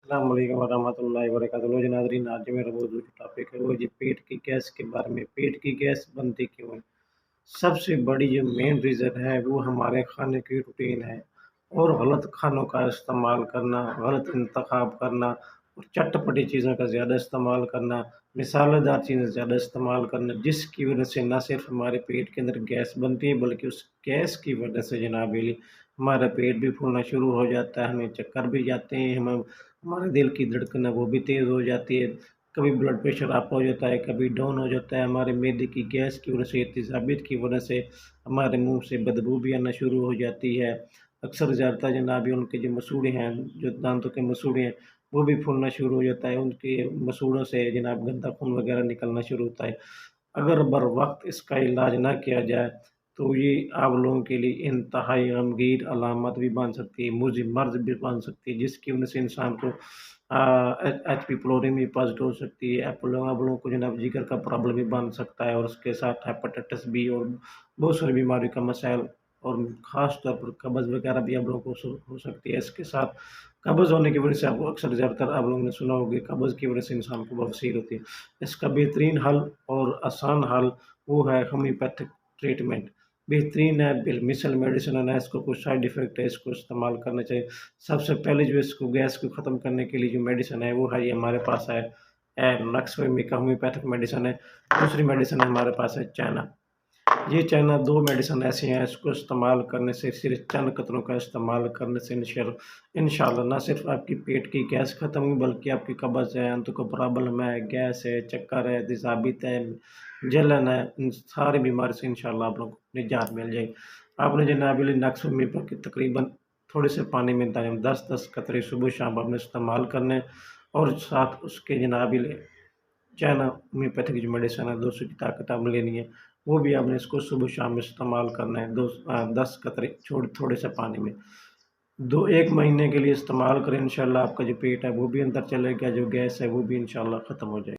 السلام علیکم ورحمۃ اللہ وبرکاتہ۔ لو جی ناظرین، آج جو میرا موضوع جو ٹاپک ہے وہ جی پیٹ کی گیس کے بارے میں۔ پیٹ کی گیس بنتی کیوں ہے؟ سب سے بڑی جو مین ریزن ہے وہ ہمارے کھانے کی روٹین ہے، اور غلط کھانوں کا استعمال کرنا، غلط انتخاب کرنا، اور چٹپٹی چیزوں کا زیادہ استعمال کرنا، مسالے دار چیزیں زیادہ استعمال کرنا، جس کی وجہ سے نہ صرف ہمارے پیٹ کے اندر گیس بنتی ہے بلکہ اس گیس کی وجہ سے جناب علی ہمارا پیٹ بھی پھولنا شروع ہو جاتا ہے، ہمیں چکر بھی جاتے ہیں، ہمارے دل کی دھڑکن ہے وہ بھی تیز ہو جاتی ہے، کبھی بلڈ پریشر اپ ہو جاتا ہے، کبھی ڈاؤن ہو جاتا ہے، ہمارے معدے کی گیس کی وجہ سے، تیزابیت کی وجہ سے ہمارے منہ سے بدبو بھی آنا شروع ہو جاتی ہے۔ اکثر زیادہ جناب ان کے جو مسوڑے ہیں، جو دانتوں کے مسوڑے ہیں، وہ بھی پھولنا شروع ہو جاتا ہے، ان کے مسوڑوں سے جناب گندا خون وغیرہ نکلنا شروع ہوتا ہے۔ اگر بر وقت اس کا علاج نہ کیا جائے تو یہ آپ لوگوں کے لیے انتہائی غمگین علامت بھی بن سکتی ہے، مزمن مرض بھی بن سکتی ہے، جس کی وجہ سے انسان کو ایچ پی پلوری میں پازیٹو ہو سکتی ہے، آپ لوگوں کو جناب جگر کا پرابلم بھی بن سکتا ہے، اور اس کے ساتھ ہیپاٹائٹس بی اور بہت ساری بیماریوں کا مسائل، اور خاص طور پر قبض وغیرہ بھی آپ لوگوں کو ہو سکتی ہے۔ اس کے ساتھ قبض ہونے کی وجہ سے آپ کو اکثر زیادہ تر آپ لوگوں نے سنا ہوگا، قبض کی وجہ سے انسان کو بواسیر ہوتی ہے۔ اس کا بہترین حل اور آسان حل وہ ہے ہومیوپیتھک ٹریٹمنٹ۔ بہترین ہے، مثل میڈیسن ہے، اس کو کوئی سائیڈ ایفیکٹ ہے، اس کو استعمال کرنا چاہیے۔ سب سے پہلے جو اس کو گیس کو ختم کرنے کے لیے جو میڈیسن ہے وہ ہے، یہ ہمارے پاس ہے نکس ویمی کا ہومیوپیتھک میڈیسن ہے۔ دوسری میڈیسن ہے ہمارے پاس ہے چائنا۔ یہ چائنا دو میڈیسن ایسی ہیں، اس کو استعمال کرنے سے، صرف چند قطروں کا استعمال کرنے سے انشاءاللہ نہ صرف آپ کی پیٹ کی گیس ختم ہوئی بلکہ آپ کی قبض ہے، انتوں کو پرابلم ہے، گیس ہے، چکر ہے، تیزابیت ہے، جلن ہے، ان ساری بیماری سے انشاءاللہ آپ لوگوں کو نجات مل جائے۔ آپ نے جناب علی نکس ویمی پر تقریباً تھوڑے سے پانی میں 10 قطرے صبح شام آپ نے استعمال کرنے، اور ساتھ اس کے جناب علی چائنا ہومیوپیتھک جو میڈیسن ہے 200 کی طاقت آپ لینی ہے، وہ بھی آپ نے اس کو صبح شام استعمال کرنا ہے، 10 قطرے تھوڑے سے پانی میں 1 مہینے کے لیے استعمال کریں، انشاءاللہ آپ کا جو پیٹ ہے وہ بھی اندر چلے گا، جو گیس ہے وہ بھی انشاءاللہ ختم ہو جائے گا۔